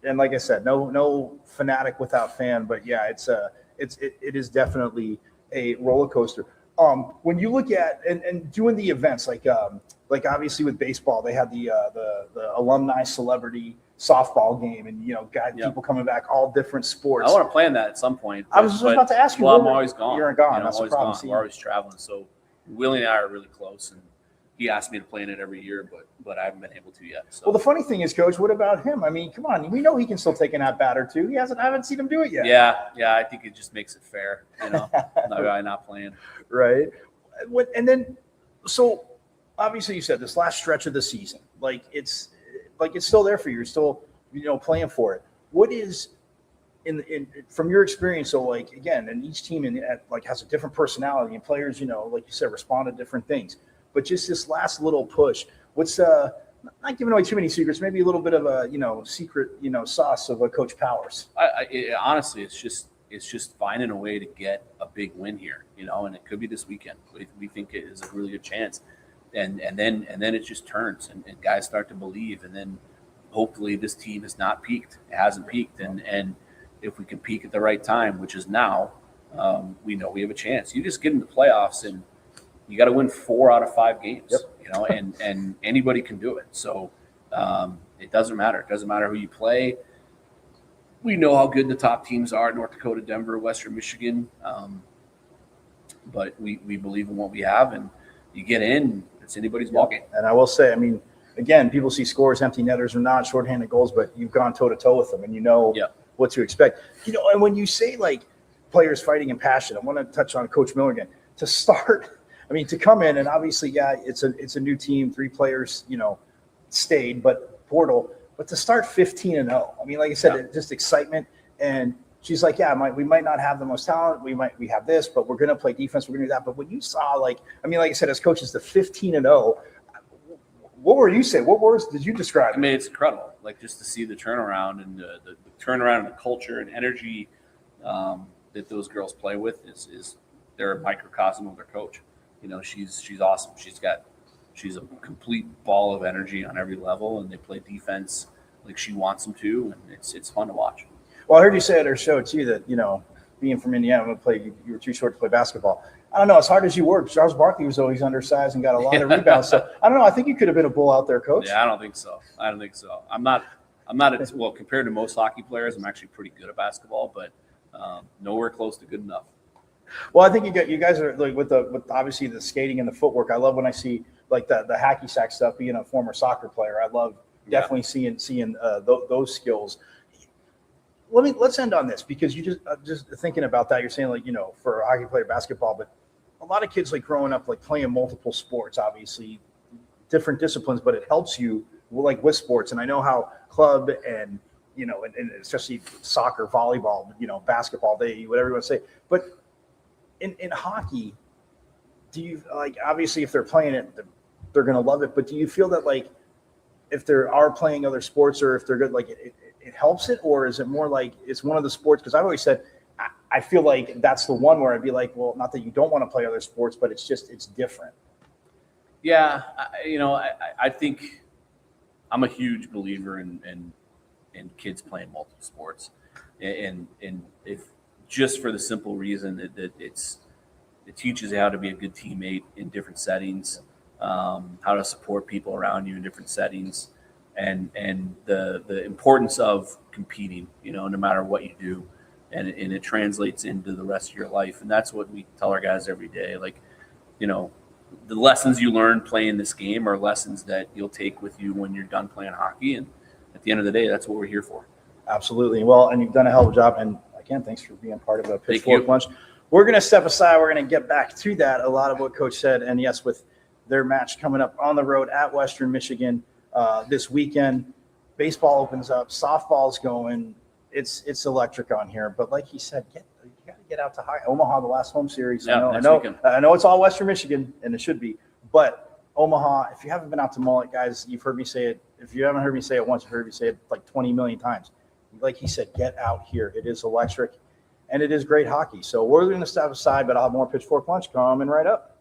And like I said, no fanatic without fan, but yeah, it is definitely a roller coaster. When you look at and doing the events, like obviously with baseball, they had the alumni celebrity softball game, and people coming back, all different sports. I want to plan that at some point. I was just about to ask you. Well, I'm always gone. You're gone. That's the problem. We're always traveling. So Willie and I are really close, and he asked me to play in it every year, but I haven't been able to yet. So. Well, the funny thing is, Coach, what about him? I mean, come on, we know he can still take an at bat or two. I haven't seen him do it yet. Yeah, I think it just makes it fair, not playing. Right. And then, so obviously you said this last stretch of the season, it's still there for you. You're still, playing for it. What is in from your experience? So again, and each team has a different personality, and players, like you said, respond to different things. But just this last little push, what's not giving away too many secrets, maybe a little bit of a secret sauce of a Coach Powers. Honestly, it's just finding a way to get a big win here, and it could be this weekend. We think it is a really good chance, and then it just turns, and guys start to believe, and then hopefully this team has not peaked. It hasn't peaked, and if we can peak at the right time, which is now, we know we have a chance. You just get in the playoffs, and you got to win 4 out of 5 games, and anybody can do it. So it doesn't matter. It doesn't matter who you play. We know how good the top teams are: North Dakota, Denver, Western Michigan. But we believe in what we have, and you get in, it's anybody's ball game. And I will say, I mean, again, people see scores, empty netters or not, shorthanded goals, but you've gone toe-to-toe with them, and what to expect. And when you say, players fighting and passion, I want to touch on Coach Miller again. To start – I mean, to come in, and obviously, it's a new team, 3 players, stayed, but portal. But to start 15-0, I mean, like I said, just excitement. And she's like, we might not have the most talent. We have this, but we're going to play defense. We're going to do that. But when you saw, like I said, as coaches, the 15-0, what were you saying? What words did you describe? I mean, it's incredible. Just to see the turnaround and the turnaround in the culture and energy that those girls play with is they're a microcosm of their coach. She's awesome. She's a complete ball of energy on every level, and they play defense like she wants them to, and it's fun to watch. Well, I heard you say at our show too that being from Indiana, you were too short to play basketball. I don't know. As hard as you worked, Charles Barkley was always undersized and got a lot of rebounds. So I don't know. I think you could have been a bull out there, Coach. Yeah, I don't think so. I'm not well, compared to most hockey players, I'm actually pretty good at basketball, but nowhere close to good enough. Well, I think you guys are with obviously the skating and the footwork. I love when I see the hacky sack stuff. Being a former soccer player, I love definitely seeing those skills. Let's end on this, because you just thinking about that. You're saying for a hockey player, basketball, but a lot of kids growing up playing multiple sports, obviously different disciplines, but it helps you with sports. And I know how club and and especially soccer, volleyball, basketball, whatever you want to say, but in hockey, do you obviously if they're playing it, they're going to love it. But do you feel that if they are playing other sports, or if they're good, it helps it, or is it more it's one of the sports? Because I've always said I feel like that's the one where I'd be well, not that you don't want to play other sports, but it's different. Yeah, I think I'm a huge believer in kids playing multiple sports, and if just for the simple reason that it teaches you how to be a good teammate in different settings, how to support people around you in different settings, and the importance of competing, no matter what you do. and it translates into the rest of your life. And that's what we tell our guys every day. Like, the lessons you learn playing this game are lessons that you'll take with you when you're done playing hockey. And at the end of the day, that's what we're here for. Absolutely. Well, and you've done a hell of a job. And again, thanks for being part of a Thank Pitchfork you. Lunch. We're going to step aside. We're going to get back to that. A lot of what Coach said. And yes, with their match coming up on the road at Western Michigan this weekend, baseball opens up, softball's going. It's electric on here. But like he said, you got to get out to Omaha, the last home series. Yeah, I know it's all Western Michigan, and it should be. But Omaha, if you haven't been out to Mullet, guys, you've heard me say it. If you haven't heard me say it once, you've heard me say it like 20 million times. Like he said, get out here. It is electric, and it is great hockey. So we're going to step aside, but I'll have more Pitchfork Lunch coming right up.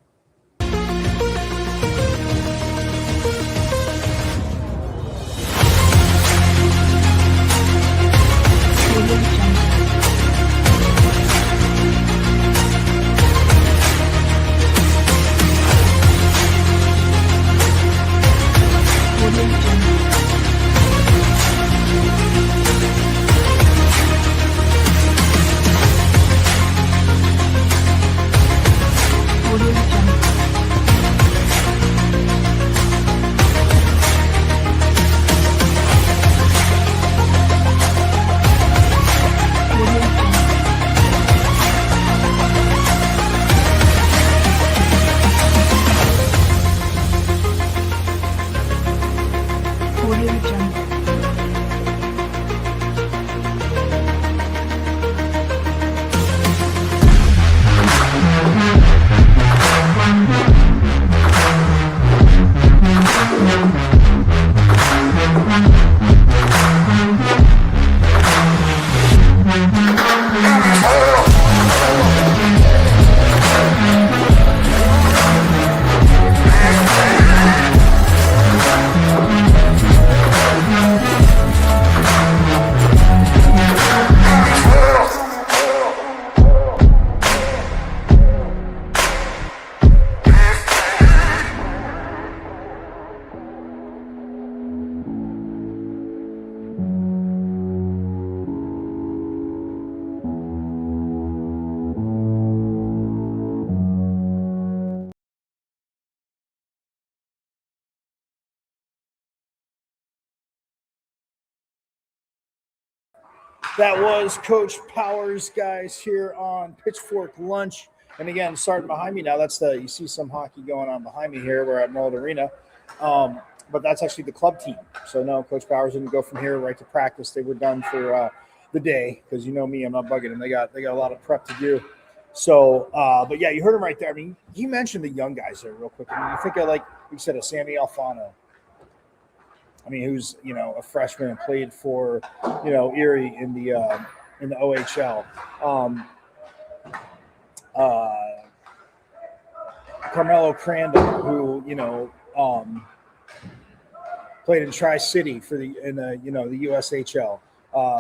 That was Coach Powers, guys, here on Pitchfork Lunch. And again, starting behind me now, you see some hockey going on behind me here. We're at Mullet Arena. But that's actually the club team. So no, Coach Powers didn't go from here right to practice. They were done for the day because you know me, I'm not bugging them. They got a lot of prep to do. So, but yeah, you heard him right there. I mean, he mentioned the young guys there real quick. I mean, you think of, like you said, a Sammy Alfano. I mean, who's a freshman and played for Erie in the OHL. Carmelo Crandall, who played in Tri-City for the USHL.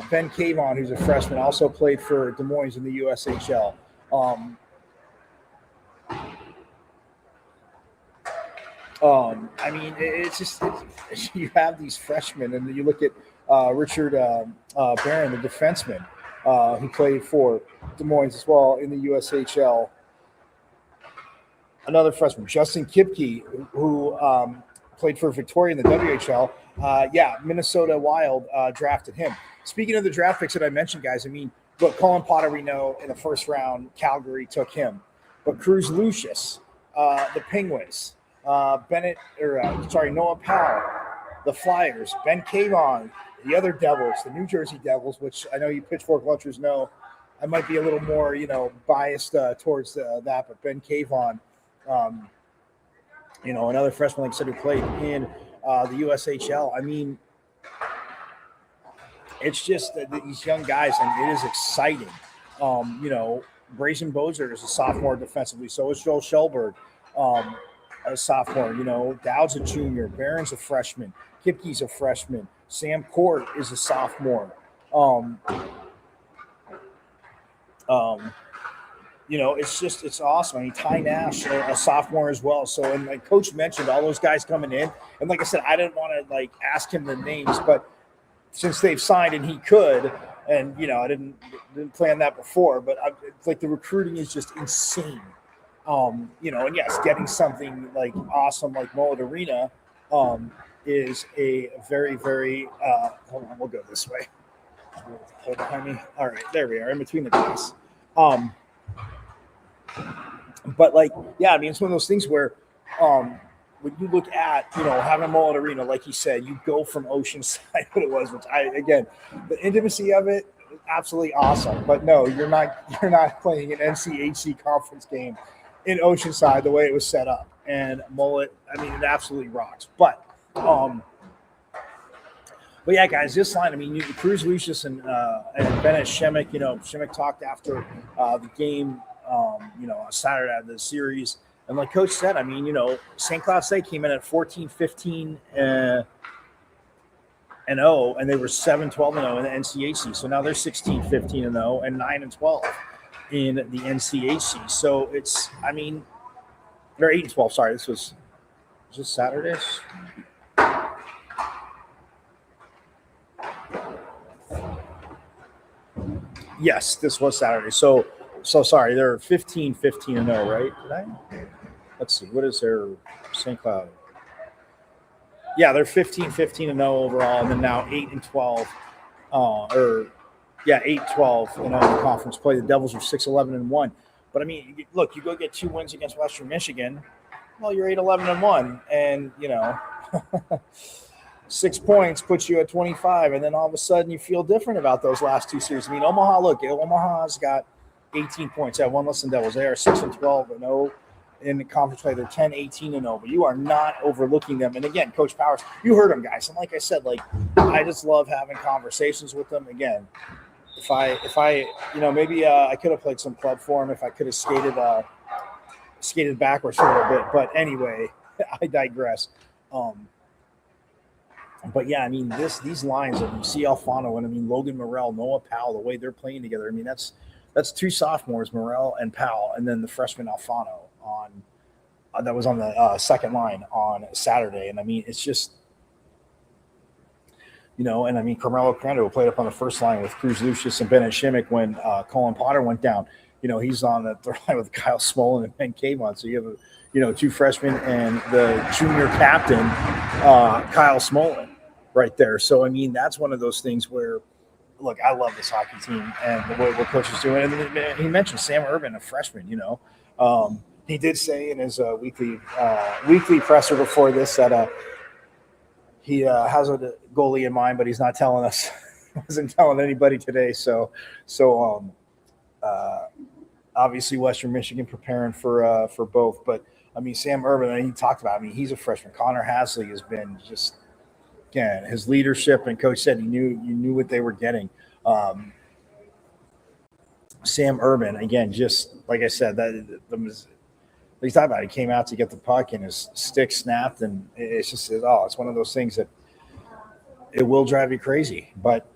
Ben Cavon, who's a freshman, also played for Des Moines in the USHL. I mean, it's you have these freshmen, and you look at Richard Barron, the defenseman, who played for Des Moines as well in the USHL. Another freshman, Justin Kipke, who played for Victoria in the WHL. Minnesota Wild drafted him. Speaking of the draft picks that I mentioned, guys, I mean, look, Colin Potter, we know in the first round, Calgary took him. But Cruz Lucius, the Penguins, Noah Powell, the Flyers, Ben Cavon, the other Devils, the New Jersey Devils, which I know you Pitchfork Lunchers know I might be a little more, biased towards that, but Ben Cavon, another freshman, like I said, who played in the USHL. I mean, it's just these young guys, and it is exciting. Brazen Bozer is a sophomore defensively, so is Joel Schellberg, a sophomore. Dowd's a junior, Barron's a freshman, Kipke's a freshman, Sam Court is a sophomore. It's awesome. I mean, Ty Nash, a sophomore as well. So, and like Coach mentioned, all those guys coming in, and like I said, I didn't want to ask him the names, but since they've signed and he could, And I didn't plan that before, but it's like the recruiting is just insane. And yes, getting something like awesome like Mullet Arena is a very, very hold on, we'll go this way. Hold behind me. All right, there we are, in between the glass. But like, yeah, I mean, it's one of those things where when you look at, having a Mullet Arena, like you said, you go from Oceanside, what it was, which the intimacy of it, absolutely awesome. But no, you're not playing an NCHC conference game in Oceanside the way it was set up. And Mullet, I mean, it absolutely rocks. But yeah, guys, this line, I mean, Cruz Lucius and Bennett Shemek, Shemek talked after the game, on Saturday of the series. And like Coach said, I mean, St. Cloud State came in at 14-15 and 0, and they were 7-12-0 in the NCHC. So now they're 16-15 and 0 and 9-12 in the NCHC. So it's, I mean, they're 8-12. Sorry, this was Saturday. Yes, this was Saturday. So sorry, they're 15-15 and 0, right? Did I? Let's see. What is their St. Cloud? Yeah, they're 15-15 and 0 overall, and then now 8-12. 8-12 in the conference play. The Devils are 6-11 and 1. But I mean, look, you go get 2 wins against Western Michigan. Well, you're 8-11 and 1, and 6 points puts you at 25, and then all of a sudden you feel different about those last 2 series. I mean, Omaha's got 18 points. They have 1 less than Devils. They are 6-12 and 0 in the conference play. They're 10-18 and 0, but you are not overlooking them. And again, Coach Powers, you heard him, guys. And like I said, I just love having conversations with them. Again, if I maybe I could have played some club for him if I could have skated backwards for a little bit. But anyway, I digress. But yeah, I mean, these lines of C. Alfano and I mean Logan Morrell, Noah Powell, the way they're playing together. I mean, that's 2 sophomores, Morrell and Powell, and then the freshman Alfano that was on the second line on Saturday. And I mean, it's just, and I mean, Carmelo Crandall played up on the first line with Cruz Lucius and Bennett Shemek when Colin Potter went down. He's on the third line with Kyle Smolin and Ben Kavon. So you have 2 freshmen and the junior captain, Kyle Smolin, right there. So, I mean, that's one of those things where, look, I love this hockey team and the way what coach is doing. And he mentioned Sam Urban, a freshman, he did say in his weekly presser before this that he has a goalie in mind, but he's not telling us, wasn't telling anybody today. So obviously Western Michigan preparing for both. But, I mean, Sam Urban, he talked about, I mean, he's a freshman. Connor Hasley has been just, again, his leadership, and coach said you knew what they were getting. Sam Urban, again, just like I said, he's talking about, he came out to get the puck and his stick snapped, and it's just, it's one of those things that it will drive you crazy. But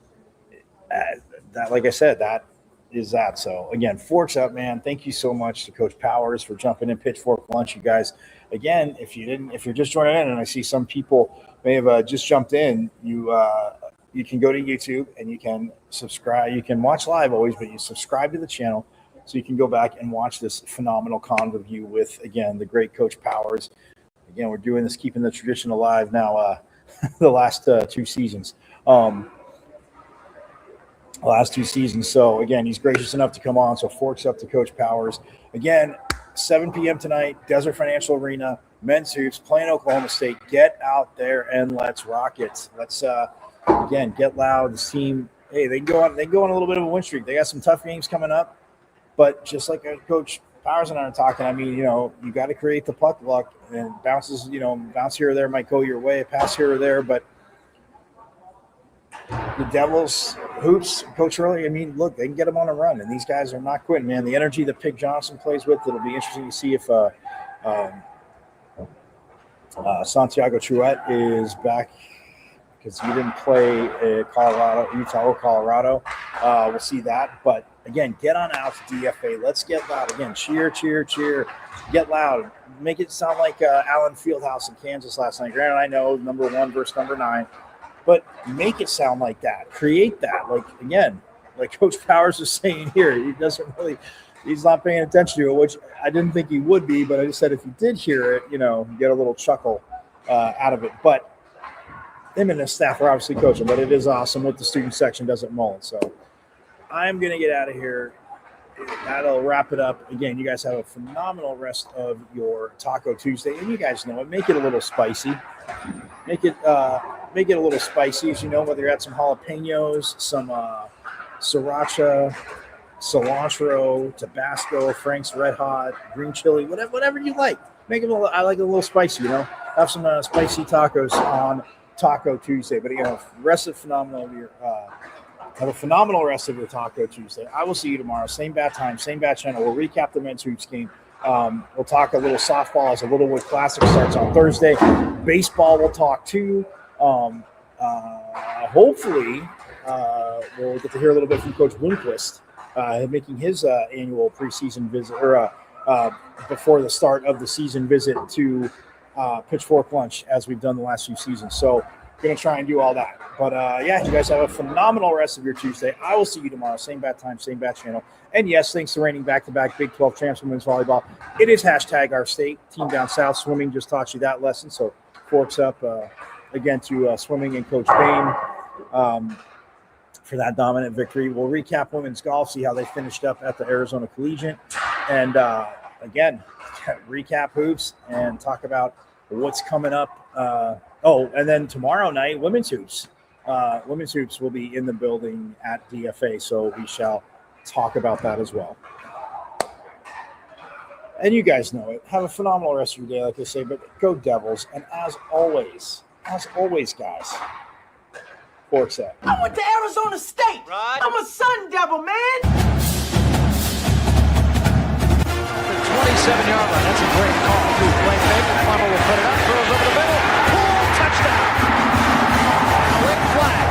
that, like I said, that is that. So again, Forks Up, man. Thank you so much to Coach Powers for jumping in Pitchfork Lunch, you guys. Again, if you're just joining in, and I see some people may have just jumped in, you can go to YouTube and you can subscribe. You can watch live always, but you subscribe to the channel so you can go back and watch this phenomenal convo with, again, the great Coach Powers. Again, we're doing this, keeping the tradition alive now. The last 2 seasons. So again, he's gracious enough to come on. So Forks Up to Coach Powers. Again, 7 p.m. tonight, Desert Financial Arena, men's hoops, playing Oklahoma State. Get out there and let's rock it. Let's again get loud. This team, hey, they go on a little bit of a win streak. They got some tough games coming up, but just like Coach Powers and I are talking, I mean, you got to create the puck luck, and bounce here or there might go your way, a pass here or there, but the Devils hoops, Coach Early, I mean, look, they can get them on a run, and these guys are not quitting, man. The energy that Pig Johnson plays with, it'll be interesting to see if Santiago Truett is back, because he didn't play Utah or Colorado. We'll see that. But, again, get on out to DFA. Let's get loud. Again, cheer, cheer, cheer. Get loud. Make it sound like Allen Fieldhouse in Kansas last night. Granted, I know number 1 versus number 9. But make it sound like that. Create that. Like, again, like Coach Powers was saying here. He's not paying attention to it, which I didn't think he would be, but I just said if you did hear it, you get a little chuckle out of it. But him and his staff are obviously coaching, but it is awesome what the student section does at Mullen. So I'm going to get out of here. That'll wrap it up. Again, you guys have a phenomenal rest of your Taco Tuesday, and you guys know it. Make it a little spicy. Make it a little spicy, as you know, whether you're at some jalapenos, some sriracha, cilantro, Tabasco, Frank's Red Hot, green chili, whatever you like. Make it I like it a little spicy, Have some spicy tacos on Taco Tuesday. But have a phenomenal rest of your Taco Tuesday. I will see you tomorrow. Same bat time, same bat channel. We'll recap the men's hoops game. We'll talk a little softball as a Littlewood Classic starts on Thursday. Baseball we'll talk too. Hopefully, we'll get to hear a little bit from Coach Bloomquist making his annual preseason visit or before the start of the season visit to Pitchfork Lunch as we've done the last few seasons. So going to try and do all that. But, you guys have a phenomenal rest of your Tuesday. I will see you tomorrow. Same bat time, same bat channel. And, yes, thanks to reigning back-to-back Big 12 champs women's volleyball. It is #OurState. Team down south swimming just taught you that lesson. So, forks up again to swimming and Coach Bain for that dominant victory. We'll recap women's golf, see how they finished up at the Arizona Collegiate. And, again, recap hoops and talk about what's coming up. And then tomorrow night, women's hoops. Women's hoops will be in the building at DFA, so we shall talk about that as well. And you guys know it. Have a phenomenal rest of your day, like I say, but go Devils. And as always, guys, forks up. I went to Arizona State. Right. I'm a Sun Devil, man. 27-yard line. That's a great call. Play fake. Plummer will put it up. Throws over the middle. Pull. Touchdown. Quick flag.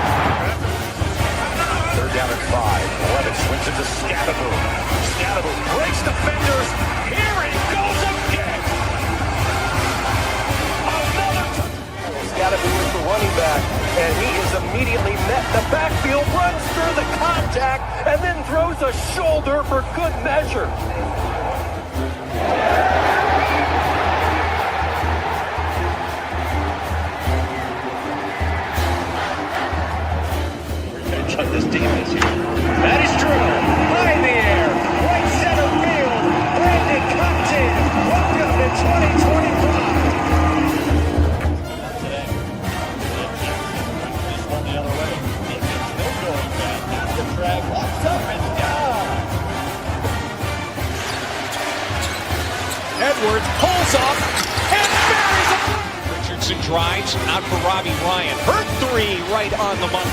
3rd down and 5. 11 swings it to Scadaboo. Scadaboo breaks defenders. Here he goes again. Scadaboo is the running back, and he is immediately met in the backfield, runs through the contact, and then throws a shoulder for good measure. Revenge on this defense here. That is true. High in the air. Right center field. Brandon Compton. Welcome to 2025. Today. This one the other way. Still going back. Got the drag. Walks up and down. Edwards pulls off and buries it. Richardson drives out for Robbie Ryan. Her 3 right on the money.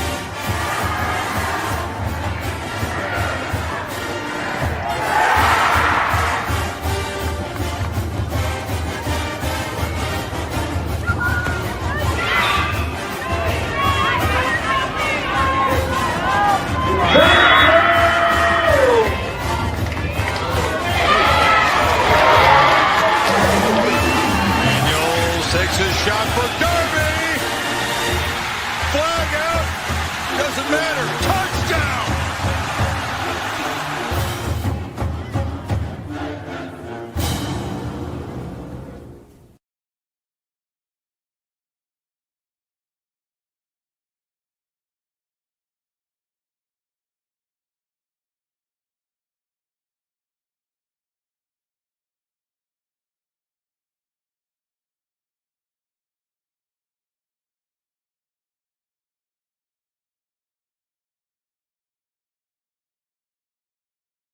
Takes his shot for Darby. Flag out. Doesn't matter.